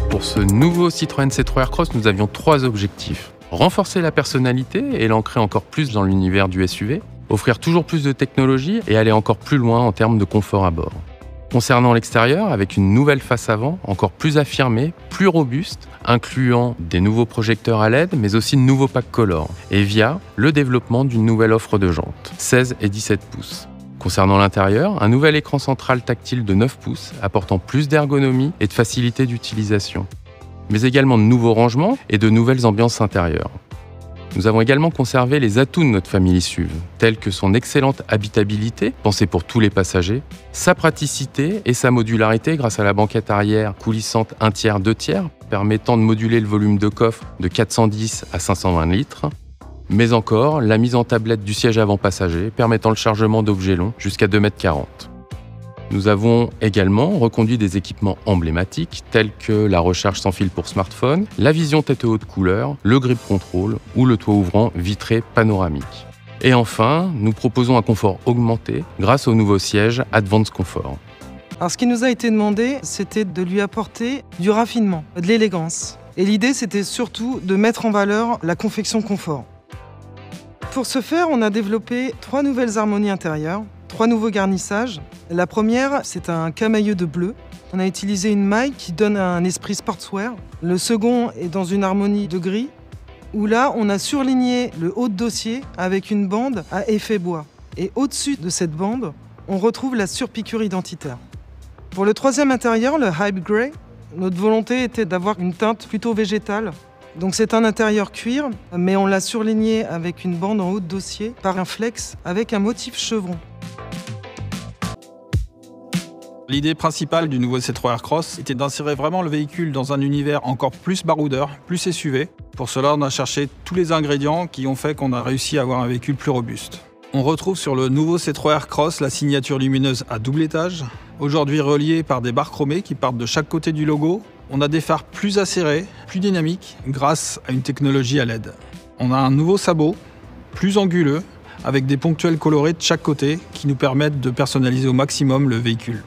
Pour ce nouveau Citroën C3 Aircross, nous avions 3 objectifs. Renforcer la personnalité et l'ancrer encore plus dans l'univers du SUV, offrir toujours plus de technologie et aller encore plus loin en termes de confort à bord. Concernant l'extérieur, avec une nouvelle face avant, encore plus affirmée, plus robuste, incluant des nouveaux projecteurs à LED, mais aussi de nouveaux packs color, et via le développement d'une nouvelle offre de jantes, 16 et 17 pouces. Concernant l'intérieur, un nouvel écran central tactile de 9 pouces, apportant plus d'ergonomie et de facilité d'utilisation, mais également de nouveaux rangements et de nouvelles ambiances intérieures. Nous avons également conservé les atouts de notre famille SUV, tels que son excellente habitabilité, pensée pour tous les passagers, sa praticité et sa modularité grâce à la banquette arrière coulissante 1/3, 2/3, permettant de moduler le volume de coffre de 410 à 520 litres, mais encore la mise en tablette du siège avant passager, permettant le chargement d'objets longs jusqu'à 2,40 m. Nous avons également reconduit des équipements emblématiques tels que la recharge sans fil pour smartphone, la vision tête haute couleur, le grip control ou le toit ouvrant vitré panoramique. Et enfin, nous proposons un confort augmenté grâce au nouveau siège Advanced Comfort. Alors, ce qui nous a été demandé, c'était de lui apporter du raffinement, de l'élégance. Et l'idée, c'était surtout de mettre en valeur la confection confort. Pour ce faire, on a développé 3 nouvelles harmonies intérieures, 3 nouveaux garnissages. La première, c'est un camailleux de bleu. On a utilisé une maille qui donne un esprit sportswear. Le second est dans une harmonie de gris, où là, on a surligné le haut de dossier avec une bande à effet bois. Et au-dessus de cette bande, on retrouve la surpiqûre identitaire. Pour le troisième intérieur, le Hype Grey, notre volonté était d'avoir une teinte plutôt végétale. Donc c'est un intérieur cuir, mais on l'a surligné avec une bande en haut de dossier par un flex avec un motif chevron. L'idée principale du nouveau C3 Aircross était d'insérer vraiment le véhicule dans un univers encore plus baroudeur, plus SUV. Pour cela, on a cherché tous les ingrédients qui ont fait qu'on a réussi à avoir un véhicule plus robuste. On retrouve sur le nouveau C3 Aircross la signature lumineuse à double étage, aujourd'hui reliée par des barres chromées qui partent de chaque côté du logo. On a des phares plus acérés, plus dynamiques, grâce à une technologie à LED. On a un nouveau sabot, plus anguleux, avec des ponctuels colorés de chaque côté qui nous permettent de personnaliser au maximum le véhicule.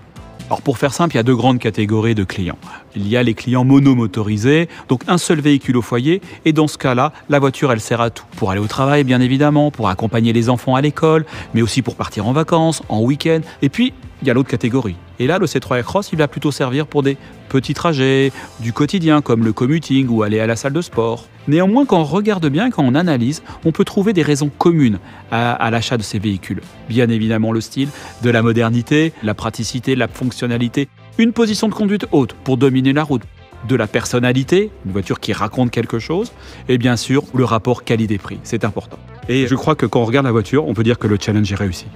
Alors pour faire simple, il y a 2 grandes catégories de clients. Il y a les clients monomotorisés, donc un seul véhicule au foyer, et dans ce cas-là, la voiture, elle sert à tout. Pour aller au travail, bien évidemment, pour accompagner les enfants à l'école, mais aussi pour partir en vacances, en week-end. Et puis, il y a l'autre catégorie. Et là, le C3 Aircross, il va plutôt servir pour des petits trajets, du quotidien, comme le commuting ou aller à la salle de sport. Néanmoins, quand on regarde bien, quand on analyse, on peut trouver des raisons communes à l'achat de ces véhicules. Bien évidemment, le style, de la modernité, la praticité, la fonctionnalité, une position de conduite haute pour dominer la route, de la personnalité, une voiture qui raconte quelque chose, et bien sûr, le rapport qualité-prix, c'est important. Et je crois que quand on regarde la voiture, on peut dire que le challenge est réussi.